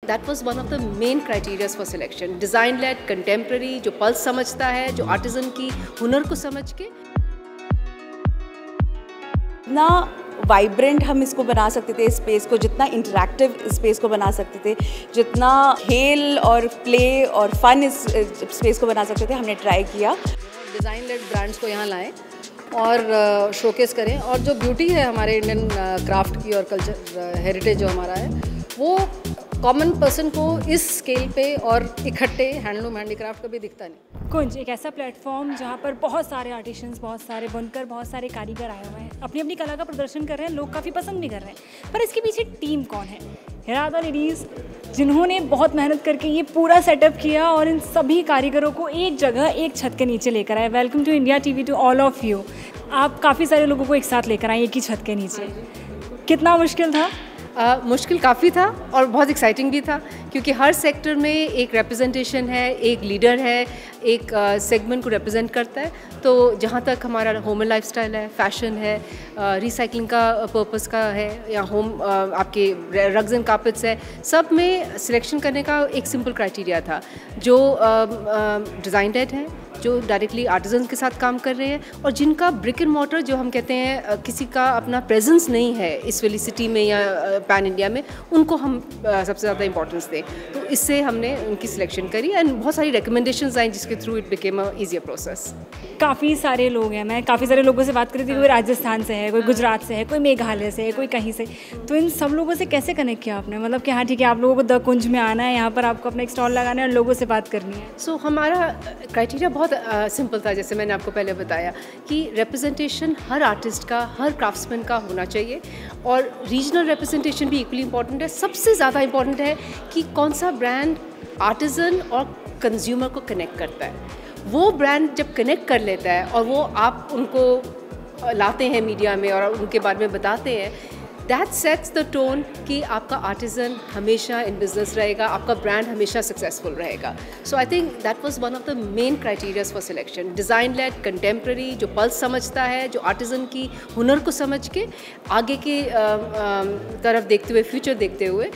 That was one of the main criterias for selection. Design led, contemporary, जो pulse समझता है, जो artesian की हुनर को समझ के जितना वाइब्रेंट हम इसको बना सकते थे स्पेस को, जितना इंटरैक्टिव स्पेस को बना सकते थे, जितना खेल और प्ले और फन इस स्पेस को बना सकते थे, हमने ट्राई किया। डिज़ाइन लेड ब्रांड्स को यहाँ लाएं और शोकेस करें, और जो ब्यूटी है हमारे इंडियन क्राफ्ट की और कल्चर हेरिटेज जो हमारा है, वो कॉमन पर्सन को इस स्केल पे और इकट्ठे हैंडलूम हैंडीक्राफ्ट कभी दिखता नहीं। कुंज एक ऐसा प्लेटफॉर्म जहाँ पर बहुत सारे आर्टिशंस, बहुत सारे बुनकर, बहुत सारे कारीगर आए हुए हैं, अपनी अपनी कला का प्रदर्शन कर रहे हैं, लोग काफ़ी पसंद भी कर रहे हैं। पर इसके पीछे टीम कौन है? हिरादा लेडीज़, जिन्होंने बहुत मेहनत करके ये पूरा सेटअप किया और इन सभी कारीगरों को एक जगह, एक छत के नीचे लेकर आए। Welcome to India TV to all of you. आप काफ़ी सारे लोगों को एक साथ लेकर आए एक ही छत के नीचे। कितना मुश्किल था? मुश्किल काफ़ी था और बहुत एक्साइटिंग भी था, क्योंकि हर सेक्टर में एक रिप्रेजेंटेशन है, एक लीडर है, एक सेगमेंट को रिप्रेजेंट करता है। तो जहाँ तक हमारा होम एंड लाइफस्टाइल है, फैशन है, रिसाइकलिंग का पर्पस का है, या होम आपके रग्स एंड कार्पेट्स है, सब में सिलेक्शन करने का एक सिंपल क्राइटेरिया था। जो डिज़ाइन लेड है, जो डायरेक्टली आर्टिजन के साथ काम कर रहे हैं, और जिनका ब्रिक एंड मॉर्टर, जो हम कहते हैं किसी का अपना प्रेजेंस नहीं है इस वाली सिटी में या पैन इंडिया में, उनको हम सबसे ज़्यादा इंपॉर्टेंस दें। तो इससे हमने उनकी सिलेक्शन करी एंड बहुत सारी रिकमेंडेशंस आई, जिसके through it became a easier process. काफ़ी सारे लोग हैं, मैं काफ़ी सारे लोगों से बात करी थी, कोई राजस्थान से है, कोई गुजरात से है, कोई मेघालय से है, कोई कहीं से। तो इन सब लोगों से कैसे कनेक्ट किया आपने? मतलब कि हाँ ठीक है, आप लोगों को द कुंज में आना है, यहाँ पर आपको अपना एक स्टॉल लगाना है और लोगों से बात करनी है। सो हमारा क्राइटेरिया बहुत सिंपल था, जैसे मैंने आपको पहले बताया कि रिप्रेजेंटेशन हर आर्टिस्ट का, हर क्राफ्ट्समैन का होना चाहिए, और रीजनल रिप्रेजेंटेशन भी इक्वली इंपॉर्टेंट है। सबसे ज़्यादा इंपॉर्टेंट है कि कौन सा ब्रांड आर्टिजन और कंज्यूमर को कनेक्ट करता है। वो ब्रांड जब कनेक्ट कर लेता है और वो आप उनको लाते हैं मीडिया में और उनके बारे में बताते हैं, दैट सेट्स द टोन कि आपका आर्टिजन हमेशा इन बिजनेस रहेगा, आपका ब्रांड हमेशा सक्सेसफुल रहेगा। So I think that was one of the main criterias for selection. Design led, contemporary, जो पल्स समझता है, जो आर्टिजन की हुनर को समझ के आगे की तरफ देखते हुए, फ्यूचर देखते हुए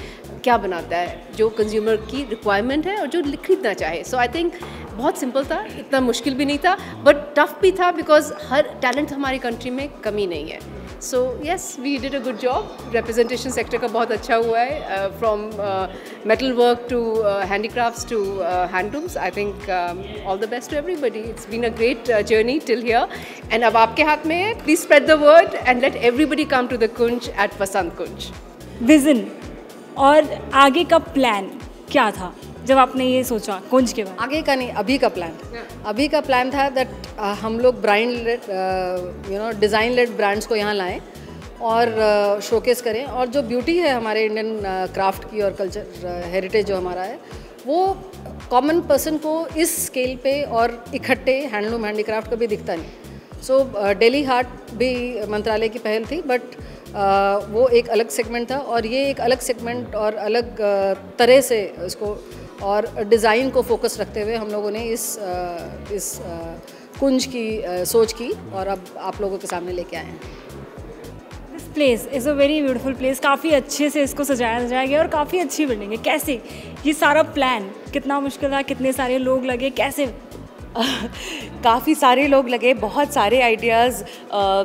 क्या बनाता है, जो कंज्यूमर की रिक्वायरमेंट है और जो खरीदना चाहे। सो आई थिंक बहुत सिंपल था, इतना मुश्किल भी नहीं था, बट टफ भी था, बिकॉज हर टैलेंट हमारी कंट्री में कमी नहीं है। So yes, we did a good job. Representation sector का बहुत अच्छा हुआ है, from metal work to handicrafts to handlooms. I think all the best to everybody. It's been a great journey till here, and अब आपके हाथ में है। Please spread the word and let everybody come to the Kunj at Vasant Kunj. Vision और आगे का plan क्या था जब आपने ये सोचा कुंज के बाद? आगे का नहीं, अभी का प्लान। अभी का प्लान था दैट हम लोग डिज़ाइन लेड ब्रांड्स को यहाँ लाएं और शोकेस करें, और जो ब्यूटी है हमारे इंडियन क्राफ्ट की और कल्चर हेरिटेज जो हमारा है, वो कॉमन पर्सन को इस स्केल पे और इकट्ठे हैंडलूम हैंडीक्राफ्ट कभी दिखता नहीं। सो डेली हार्ट भी मंत्रालय की पहल थी, बट वो एक अलग सेगमेंट था, और ये एक अलग सेगमेंट और अलग तरह से इसको और डिज़ाइन को फोकस रखते हुए हम लोगों ने इस कुंज की सोच की, और अब आप लोगों के सामने लेके आए हैं। This place is a very beautiful place. काफ़ी अच्छे से इसको सजाया गया और काफ़ी अच्छी बिल्डिंग है। कैसे ये सारा प्लान, कितना मुश्किल था, कितने सारे लोग लगे, कैसे? काफ़ी सारे लोग लगे, बहुत सारे आइडियाज़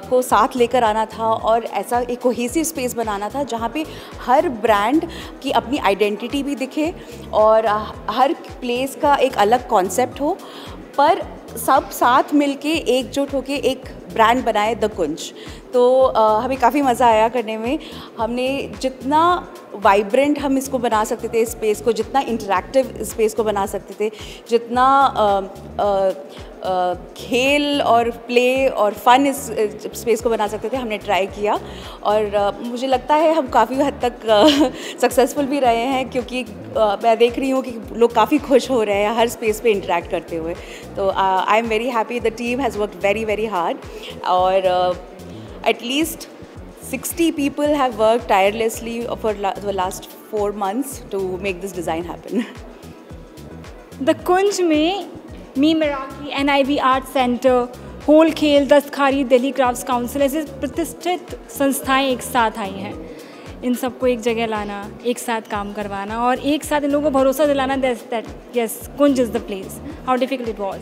को साथ लेकर आना था, और ऐसा एक कोहेसिव स्पेस बनाना था जहाँ पे हर ब्रांड की अपनी आइडेंटिटी भी दिखे और हर प्लेस का एक अलग कॉन्सेप्ट हो, पर सब साथ मिलके एकजुट होके एक ब्रांड बनाए द कुंज। तो हमें काफ़ी मज़ा आया करने में। हमने जितना वाइब्रेंट हम इसको बना सकते थे स्पेस को, जितना इंटरैक्टिव स्पेस को बना सकते थे, जितना खेल और प्ले और फन इस स्पेस को बना सकते थे, हमने ट्राई किया, और मुझे लगता है हम काफ़ी हद तक सक्सेसफुल भी रहे हैं, क्योंकि मैं देख रही हूँ कि लोग काफ़ी खुश हो रहे हैं हर स्पेस पे इंटरेक्ट करते हुए। तो I am very happy, the team has worked very very hard, और at least 60 people have worked tirelessly for the last 4 months to make this design happen. The Kunj में मी मेराकी, NIV आर्ट सेंटर, होल खेल, Dastkari, Delhi crafts council, ऐसे प्रतिष्ठित संस्थाएं एक साथ आई हैं। इन सबको एक जगह लाना, एक साथ काम करवाना और एक साथ इन लोगों को भरोसा दिलाना that yes Kunj is the place. How difficult it was?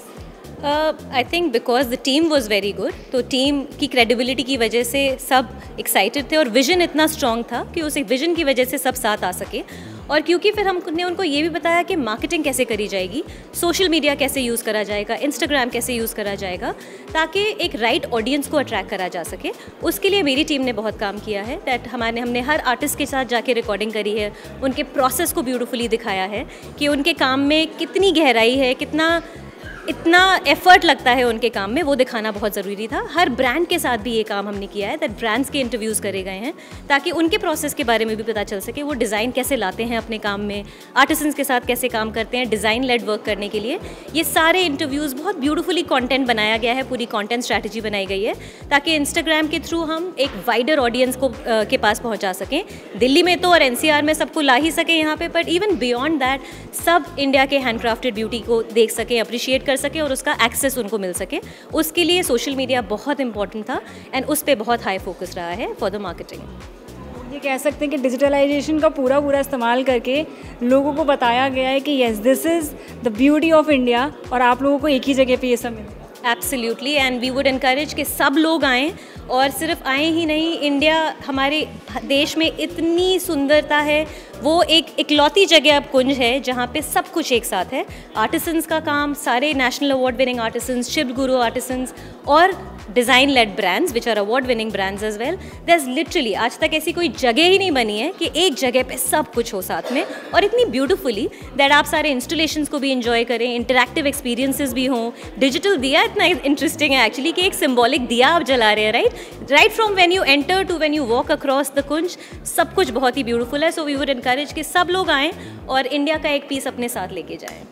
I think because the team was very good, तो टीम की क्रेडिबिलिटी की वजह से सब एक्साइटेड थे और विजन इतना स्ट्रॉन्ग था कि उस विजन की वजह से सब साथ आ सके। और क्योंकि फिर हमने उनको ये भी बताया कि मार्केटिंग कैसे करी जाएगी, सोशल मीडिया कैसे यूज़ करा जाएगा, इंस्टाग्राम कैसे यूज़ करा जाएगा, ताकि एक राइट ऑडियंस को अट्रैक्ट करा जा सके। उसके लिए मेरी टीम ने बहुत काम किया है। दैट हमने हर आर्टिस्ट के साथ जाके रिकॉर्डिंग करी है, उनके प्रोसेस को ब्यूटीफुली दिखाया है कि उनके काम में कितनी गहराई है, इतना एफर्ट लगता है उनके काम में, वो दिखाना बहुत ज़रूरी था। हर ब्रांड के साथ भी ये काम हमने किया है, दैट ब्रांड्स के इंटरव्यूज़ करे गए हैं ताकि उनके प्रोसेस के बारे में भी पता चल सके, वो डिज़ाइन कैसे लाते हैं अपने काम में, आर्टिसंस के साथ कैसे काम करते हैं डिज़ाइन लेड वर्क करने के लिए। ये सारे इंटरव्यूज़ बहुत ब्यूटीफुली कंटेंट बनाया गया है, पूरी कंटेंट स्ट्रैटेजी बनाई गई है ताकि इंस्टाग्राम के थ्रू हम एक वाइडर ऑडियंस को के पास पहुँचा सकें। दिल्ली में तो और NCR में सबको ला ही सकें यहाँ पर, बट इवन बियॉन्ड दैट सब इंडिया के हैंडक्राफ्टेड ब्यूटी को देख सकें, अप्रिशिएट सके और उसका एक्सेस उनको मिल सके। उसके लिए सोशल मीडिया बहुत इंपॉर्टेंट था एंड उस पर बहुत हाई फोकस रहा है फॉर द मार्केटिंग। ये कह सकते हैं कि डिजिटलाइजेशन का पूरा इस्तेमाल करके लोगों को बताया गया है कि yes this is the beauty of India और आप लोगों को एक ही जगह पे ये सब मिलता है। Absolutely, and we would encourage कि सब लोग आएँ और सिर्फ आए ही नहीं, इंडिया हमारे देश में इतनी सुंदरता है, वो एक इकलौती जगह अब कुंज है जहाँ पे सब कुछ एक साथ है। आर्टिसंस का काम, सारे national award winning artisans, Shiv Guru artisans और design led brands which are award winning brands as well. There is literally आज तक ऐसी कोई जगह ही नहीं बनी है कि एक जगह पे सब कुछ हो साथ में और इतनी ब्यूटीफुली दैट आप सारे इंस्टॉलेशंस को भी इंजॉय करें, इंटरैक्टिव एक्सपीरियंसेस भी हों। डिजिटल दिया इतना इंटरेस्टिंग है एक्चुअली कि एक सिम्बॉलिक दिया आप जला रहे हैं, right from when you enter to when you walk across the Kunj, सब कुछ बहुत ही ब्यूटीफुल है। सो वी वुड एनकरेज कि सब लोग आएँ और इंडिया का एक पीस अपने साथ लेके जाएँ।